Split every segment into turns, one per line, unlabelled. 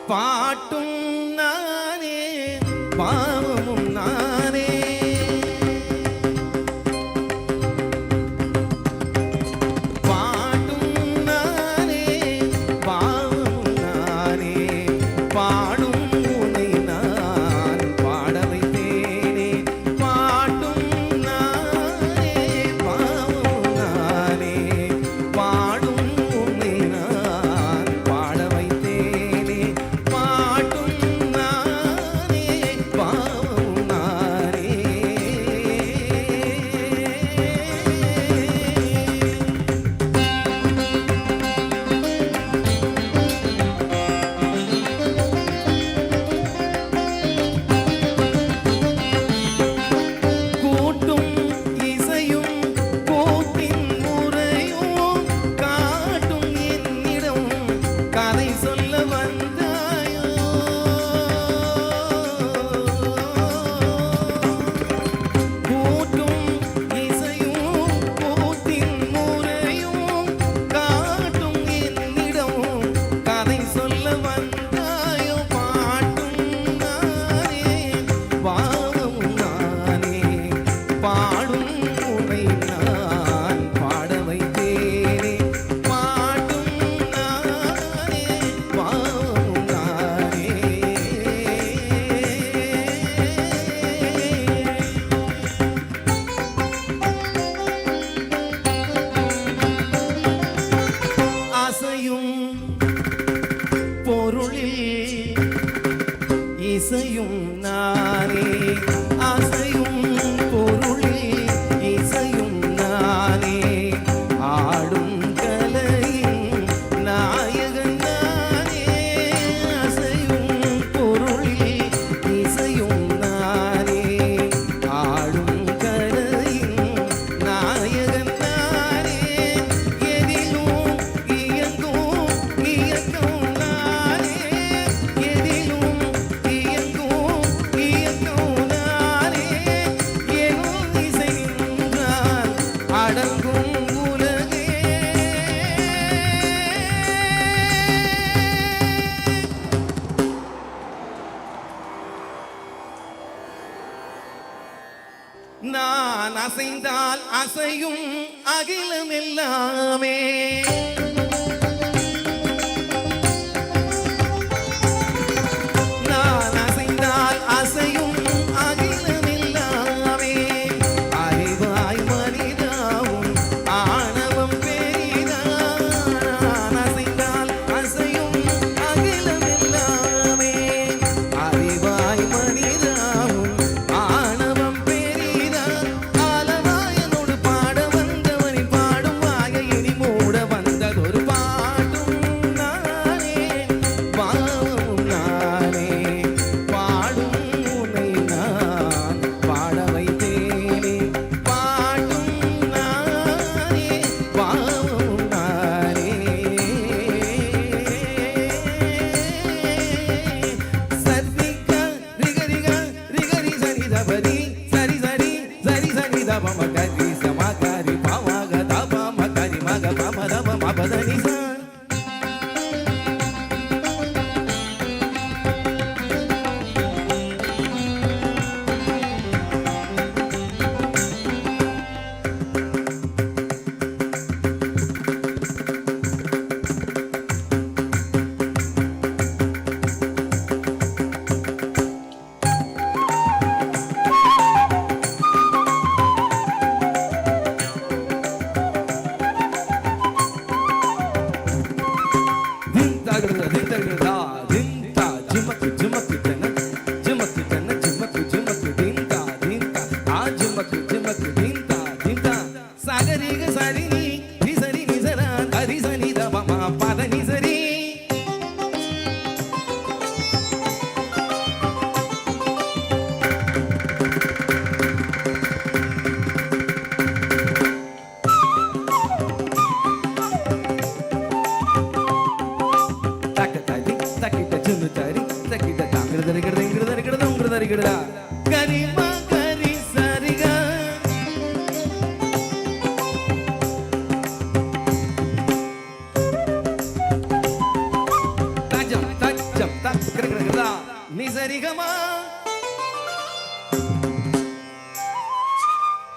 பாட்டும் நானே பாவமும் நானே பாட்டும் நானே பாவமும் நானே பாடும் உன்னை நான் பாட வைத்தேனே பாட்டும் நானே பாவமும் நானே பாடும் உன்னை நான் பாட வைத்தேனே பாட்டும் நானே பாவமும் நானே கூட்டும் இசையும் கூட்டின் முறையும் காட்டும் என்னிடம் கதை சொல்ல வந்தாயோ கூட்டும் இசையும் கூட்டின் முறையும் காட்டும் என்னிடம் கதை சொல்ல வந்தாயோ பாட்டும் நானே பாவமும் நானே பாடும் உன்னை நான் பாட வைத்தேனே பாட்டும் நானே பாவமும் நானே அசையும் பொருளில் இசையும் நானே அசையும் பொருளில் இசையும் நானே ஆடும் கலையின் நாயகன் நானே அசையும் பொருளில் இசையும் நானே ஆடும் கலையின் நாயகன் நானே எதிலும் இயங்கும் இயக்கம் நானே எதிலும் இயங்கும் இயக்கம் நானே எனும் இசை நின்றால் அடங்கும் உலகே நான் அசைந்தால் அசையும் அகிலம் எல்லாமே நான் அசைந்தால் அசையும் அகிலம் எல்லாமே அறிவாய் மனிதாவும் ஆணவம் பெரிதா நான் அசைந்தால் அசையும் அகிலம் எல்லாமே அறிவாய் மனிதாவும் ஆணவம் பெரிதா ஆலவாயனோடு பாட வந்தவனை பாடும் வாயை இனி மூட வந்ததொரு பாட்டும் நானே பாவமும் நானே பாடும் உன்னை நான் பாட வைத்தேனே பாட்டும் நானே பாவமும் நானே சர்விகா ரிகரிகா ரிகரி சரி தபரி சரி சரி சரி சரி தப மகரி சமகரி பாவக தப மகரி மக பம தப மபதனி சா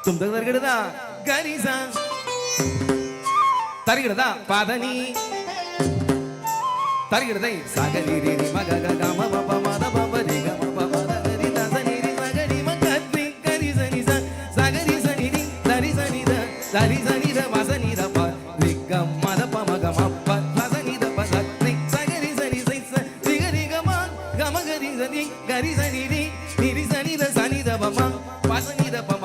தும் தருகிறதா கரிசா தருகிறதா பதனி தருகிறதை சகரி ரி மக கம பப மத பப ரி கம பப தரி தசனி ரி சகரி மகரி கரி சனி சகரி சனி ரி தரி சனி த தரி சனி த வசனி த ப ரி கம் மத ப மக ம ப வசனி த ப ரி சகரி சனி சை ரி கரி கம கம கரி சனி கரி சனி ரி ரி சனி த ப ம வசனி த ப